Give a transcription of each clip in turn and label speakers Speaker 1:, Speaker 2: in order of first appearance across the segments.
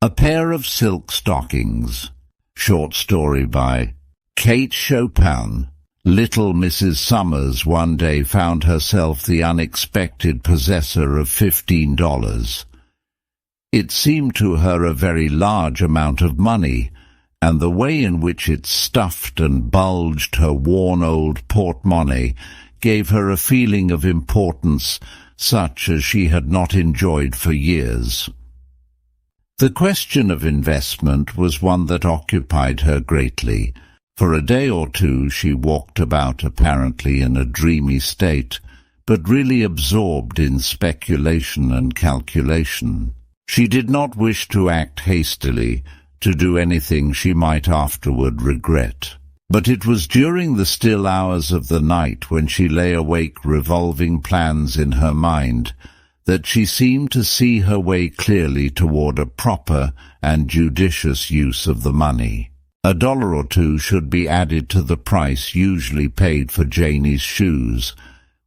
Speaker 1: A Pair of Silk Stockings. Short story by Kate Chopin. Little Mrs. Sommers one day found herself the unexpected possessor of $15. It seemed to her a very large amount of money, and the way in which it stuffed and bulged her worn old porte-monnaie gave her a feeling of importance such as she had not enjoyed for years. The question of investment was one that occupied her greatly. For a day or two she walked about apparently in a dreamy state, but really absorbed in speculation and calculation. She did not wish to act hastily, to do anything she might afterward regret. But it was during the still hours of the night, when she lay awake revolving plans in her mind, that she seemed to see her way clearly toward a proper and judicious use of the money. $1 or $2 should be added to the price usually paid for Janie's shoes,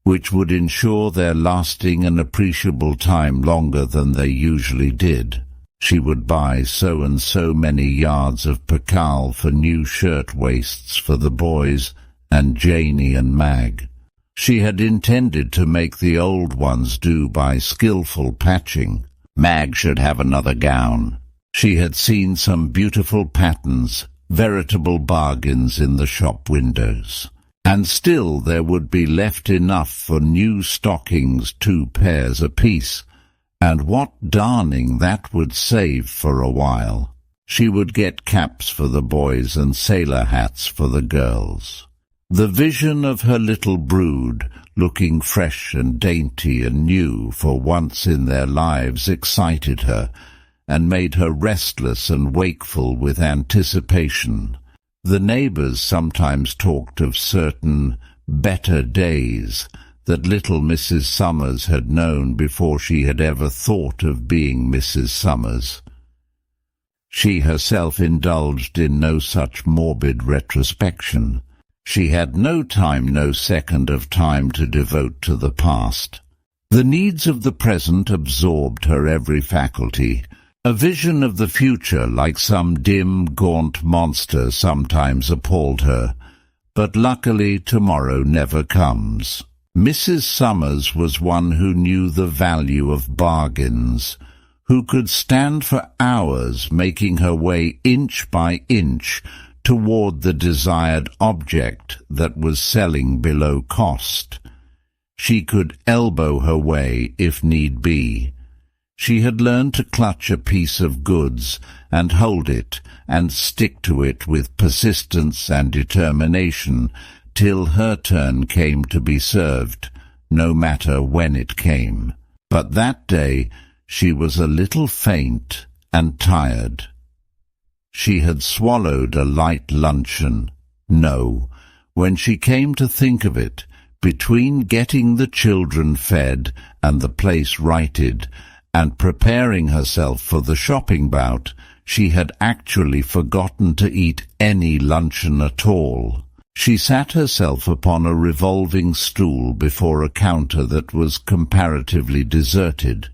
Speaker 1: which would ensure their lasting an appreciable time longer than they usually did. She would buy so and so many yards of percale for new shirt waists for the boys and Janie and Mag. She had intended to make the old ones do by skilful patching. Mag should have another gown. She had seen some beautiful patterns, veritable bargains in the shop windows. And still there would be left enough for new stockings, 2 pairs apiece, and what darning that would save for a while. She would get caps for the boys and sailor hats for the girls. The vision of her little brood, looking fresh and dainty and new for once in their lives, excited her, and made her restless and wakeful with anticipation. The neighbors sometimes talked of certain better days that little Mrs. Sommers had known before she had ever thought of being Mrs. Sommers. She herself indulged in no such morbid retrospection. She had no time, no second of time to devote to the past. The needs of the present absorbed her every faculty. A vision of the future, like some dim, gaunt monster, sometimes appalled her, but luckily tomorrow never comes. Mrs. Sommers was one who knew the value of bargains, who could stand for hours making her way inch by inch toward the desired object that was selling below cost. She could elbow her way if need be. She had learned to clutch a piece of goods and hold it and stick to it with persistence and determination till her turn came to be served, no matter when it came. But that day she was a little faint and tired. She had swallowed a light luncheon. No, when she came to think of it, between getting the children fed and the place righted, and preparing herself for the shopping bout, she had actually forgotten to eat any luncheon at all. She sat herself upon a revolving stool before a counter that was comparatively deserted,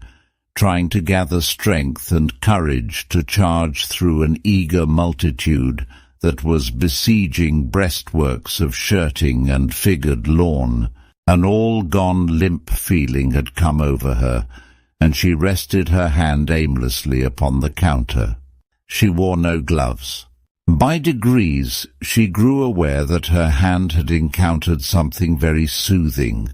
Speaker 1: trying to gather strength and courage to charge through an eager multitude that was besieging breastworks of shirting and figured lawn. An all-gone limp feeling had come over her, and she rested her hand aimlessly upon the counter. She wore no gloves. By degrees she grew aware that her hand had encountered something very soothing,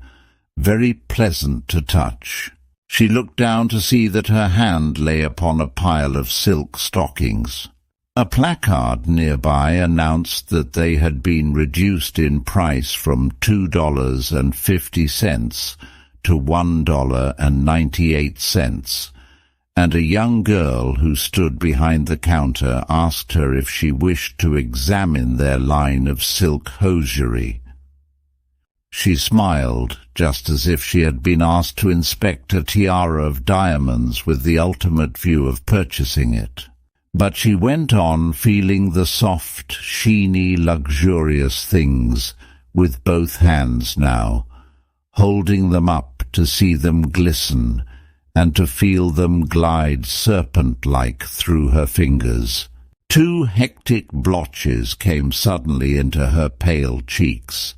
Speaker 1: very pleasant to touch. She looked down to see that her hand lay upon a pile of silk stockings. A placard nearby announced that they had been reduced in price from $2.50 to $1.98, and a young girl who stood behind the counter asked her if she wished to examine their line of silk hosiery. She smiled, just as if she had been asked to inspect a tiara of diamonds with the ultimate view of purchasing it. But she went on feeling the soft, sheeny, luxurious things with both hands now, holding them up to see them glisten, and to feel them glide serpent-like through her fingers. 2 hectic blotches came suddenly into her pale cheeks.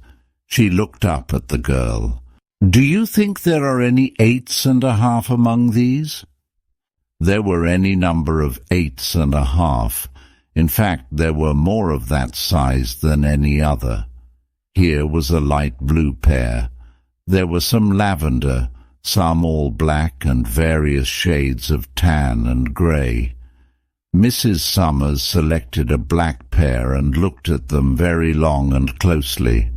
Speaker 1: She looked up at the girl. "Do you think there are any 8s and a half among these?" There were any number of 8s and a half. In fact, there were more of that size than any other. Here was a light blue pair. There were some lavender, some all black and various shades of tan and grey. Mrs. Sommers selected a black pair and looked at them very long and closely.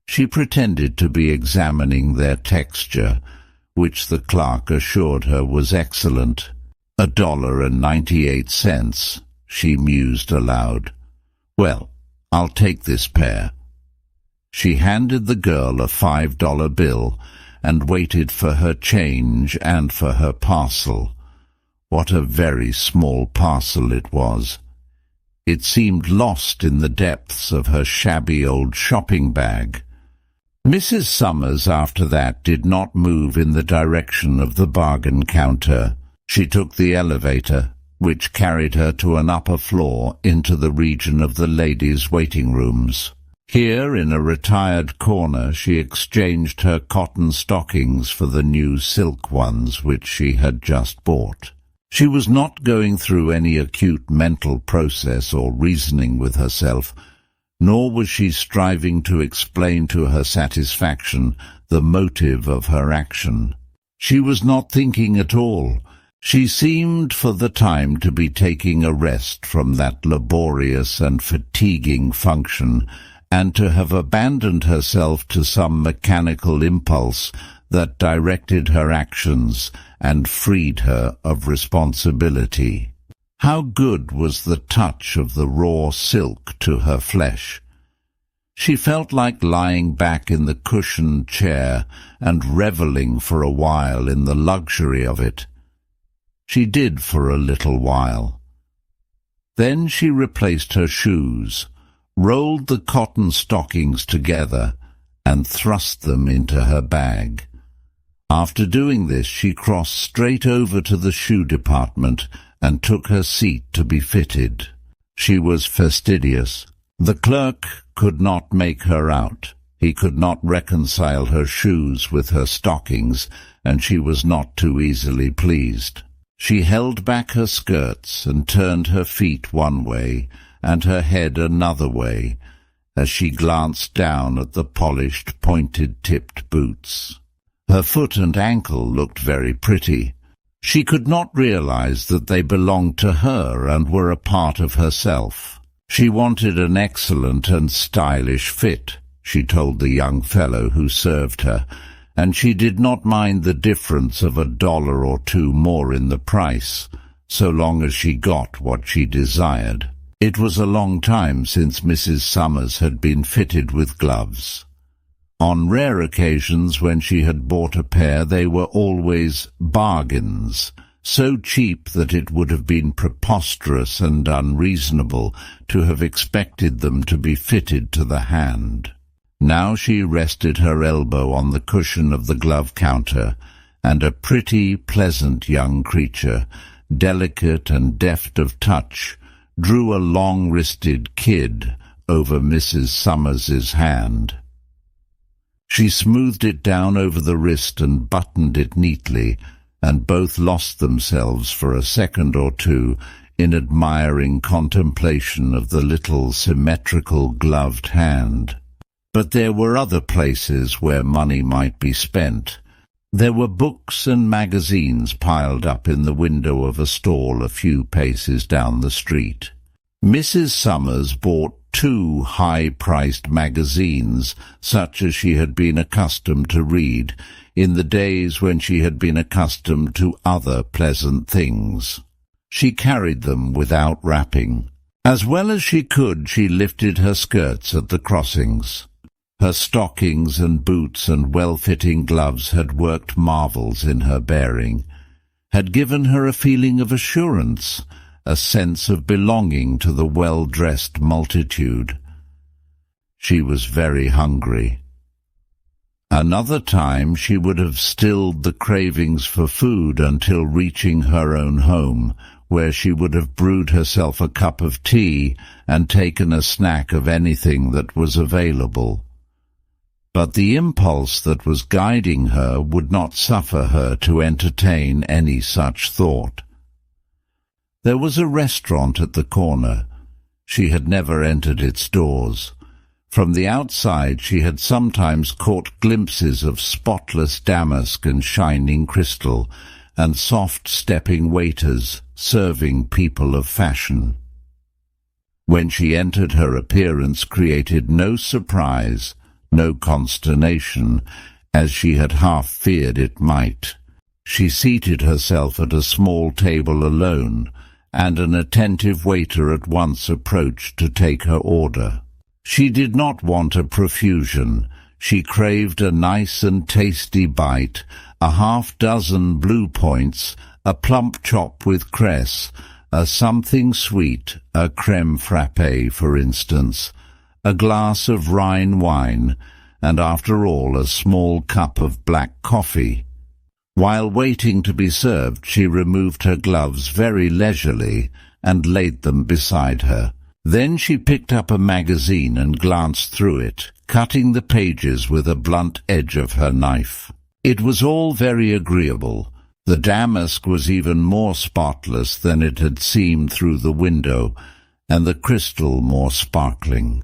Speaker 1: She pretended to be examining their texture, which the clerk assured her was excellent. $1.98, she mused aloud. "Well, I'll take this pair." She handed the girl a $5 bill and waited for her change and for her parcel. What a very small parcel it was. It seemed lost in the depths of her shabby old shopping bag. Mrs. Sommers, after that, did not move in the direction of the bargain counter. She took the elevator, which carried her to an upper floor into the region of the ladies' waiting rooms. Here, in a retired corner, she exchanged her cotton stockings for the new silk ones which she had just bought. She was not going through any acute mental process or reasoning with herself, nor was she striving to explain to her satisfaction the motive of her action. She was not thinking at all. She seemed for the time to be taking a rest from that laborious and fatiguing function, and to have abandoned herself to some mechanical impulse that directed her actions and freed her of responsibility. How good was the touch of the raw silk to her flesh! She felt like lying back in the cushioned chair and revelling for a while in the luxury of it. She did for a little while. Then she replaced her shoes, rolled the cotton stockings together, and thrust them into her bag. After doing this, she crossed straight over to the shoe department and took her seat to be fitted. She was fastidious. The clerk could not make her out. He could not reconcile her shoes with her stockings, and she was not too easily pleased. She held back her skirts and turned her feet one way and her head another way as she glanced down at the polished, pointed-tipped boots. Her foot and ankle looked very pretty. She could not realize that they belonged to her and were a part of herself. She wanted an excellent and stylish fit, she told the young fellow who served her, and she did not mind the difference of $1 or $2 more in the price, so long as she got what she desired. It was a long time since Mrs. Sommers had been fitted with gloves. On rare occasions when she had bought a pair, they were always bargains, so cheap that it would have been preposterous and unreasonable to have expected them to be fitted to the hand. Now she rested her elbow on the cushion of the glove counter, and a pretty, pleasant young creature, delicate and deft of touch, drew a long-wristed kid over Mrs. Sommers's hand. She smoothed it down over the wrist and buttoned it neatly, and both lost themselves for a second or two in admiring contemplation of the little symmetrical gloved hand. But there were other places where money might be spent. There were books and magazines piled up in the window of a stall a few paces down the street. Mrs. Sommers bought 2 high-priced magazines, such as she had been accustomed to read in the days when she had been accustomed to other pleasant things. She carried them without wrapping. As well as she could, she lifted her skirts at the crossings. Her stockings and boots and well-fitting gloves had worked marvels in her bearing, had given her a feeling of assurance, a sense of belonging to the well-dressed multitude. She was very hungry. Another time she would have stilled the cravings for food until reaching her own home, where she would have brewed herself a cup of tea and taken a snack of anything that was available. But the impulse that was guiding her would not suffer her to entertain any such thought. There was a restaurant at the corner. She had never entered its doors. From the outside she had sometimes caught glimpses of spotless damask and shining crystal, and soft-stepping waiters serving people of fashion. When she entered, her appearance created no surprise, no consternation, as she had half feared it might. She seated herself at a small table alone, and an attentive waiter at once approached to take her order. She did not want a profusion. She craved a nice and tasty bite, a half-dozen blue points, a plump chop with cress, a something sweet, a crème frappée, for instance, a glass of Rhine wine, and after all a small cup of black coffee. While waiting to be served, she removed her gloves very leisurely and laid them beside her. Then she picked up a magazine and glanced through it, cutting the pages with a blunt edge of her knife. It was all very agreeable. The damask was even more spotless than it had seemed through the window, and the crystal more sparkling.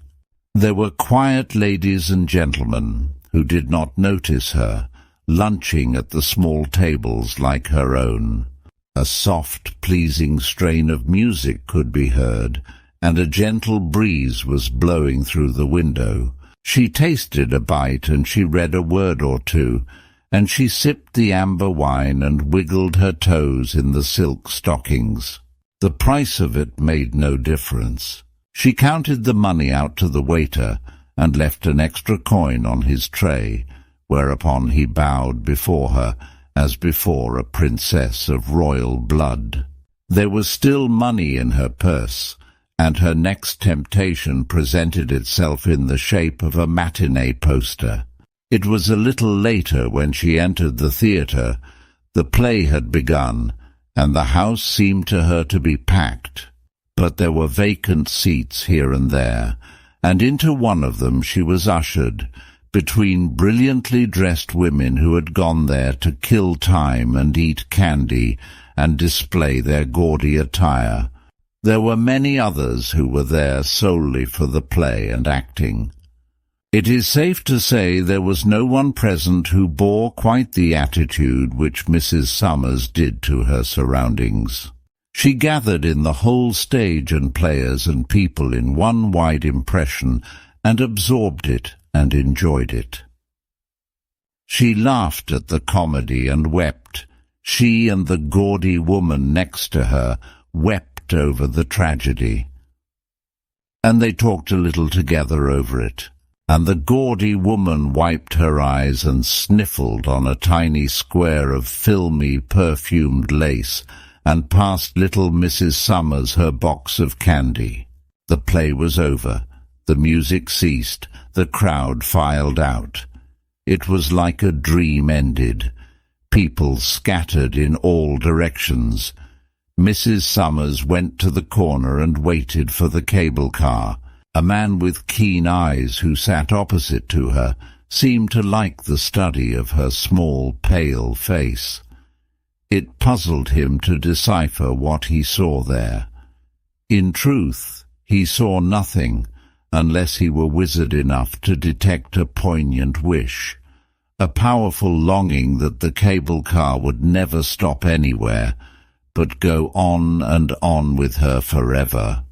Speaker 1: There were quiet ladies and gentlemen, who did not notice her, lunching at the small tables like her own. A soft, pleasing strain of music could be heard, and a gentle breeze was blowing through the window. She tasted a bite, and she read a word or two, and she sipped the amber wine and wiggled her toes in the silk stockings. The price of it made no difference. She counted the money out to the waiter and left an extra coin on his tray, whereupon he bowed before her as before a princess of royal blood. There was still money in her purse, and her next temptation presented itself in the shape of a matinee poster. It was a little later when she entered the theatre. The play had begun, and the house seemed to her to be packed. But there were vacant seats here and there, and into one of them she was ushered, between brilliantly dressed women who had gone there to kill time and eat candy and display their gaudy attire. There were many others who were there solely for the play and acting. It is safe to say there was no one present who bore quite the attitude which Mrs. Sommers did to her surroundings. She gathered in the whole stage and players and people in one wide impression, and absorbed it and enjoyed it. She laughed at the comedy and wept. She and the gaudy woman next to her wept over the tragedy. And they talked a little together over it, and the gaudy woman wiped her eyes and sniffled on a tiny square of filmy, perfumed lace, and passed little Mrs. Sommers her box of candy. The play was over. The music ceased. The crowd filed out. It was like a dream ended. People scattered in all directions. Mrs. Sommers went to the corner and waited for the cable car. A man with keen eyes who sat opposite to her seemed to like the study of her small, pale face. It puzzled him to decipher what he saw there. In truth, he saw nothing, unless he were wizard enough to detect a poignant wish, a powerful longing that the cable car would never stop anywhere, but go on and on with her forever.